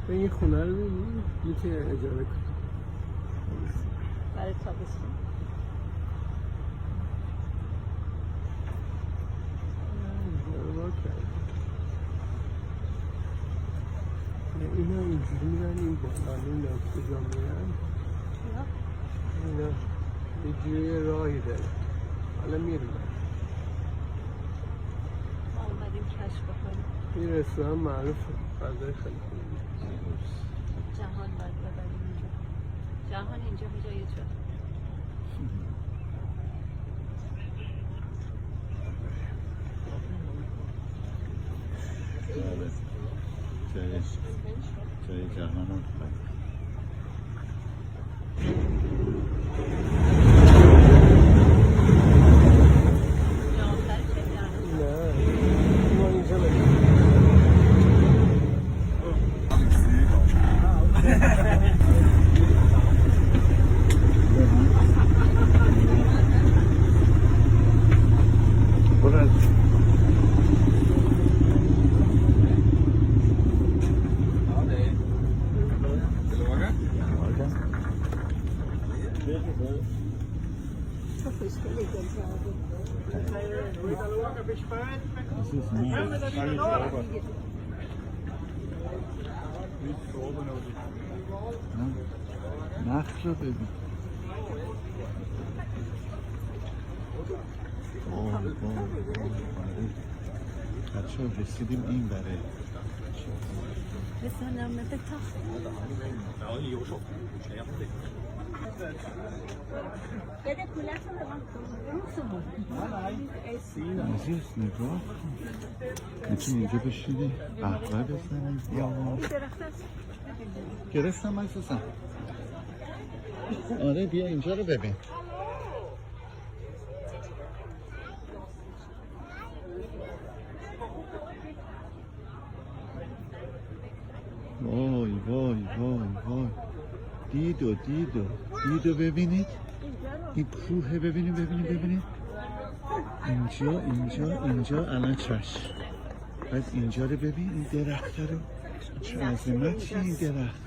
این خونه رو میتونی اجاره کنی برای تابستون. اینا اینجوری میرن این بالا اینا کجا میرن اینا یه جوی راهی داره حالا میریم ما اومدیم کشف بکنیم. این رستوران معروفه غذای خیلی خوبی جهان باید ببریم اینجا. جهان اینجا به جای جا. جای جهان هم نخل رو ببین بچه ها رسیدیم این بره رسانم نبتا بده پولت رو به من عزیز نگاه میتونی اینجا بشینی قهوه بزنی بیا گرفتم عزیزم آره بیا اینجا رو ببین وای وای وای وای دیدو ببینید این کوه ببینید اینجا الان چشم بعد اینجا رو ببین این درخت رو چه عظمتی این درخت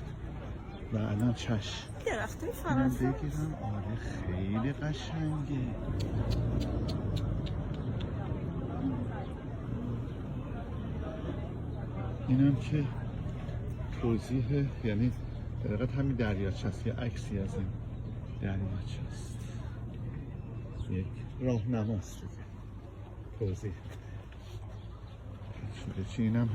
و الان چشم درخت من فرانسه بگیرم آره خیلی قشنگه اینم که توضیح یعنی دقیقت همین دریاچه است یه عکسی از این دریاچه است یک راهنماست توضیح شده چی اینم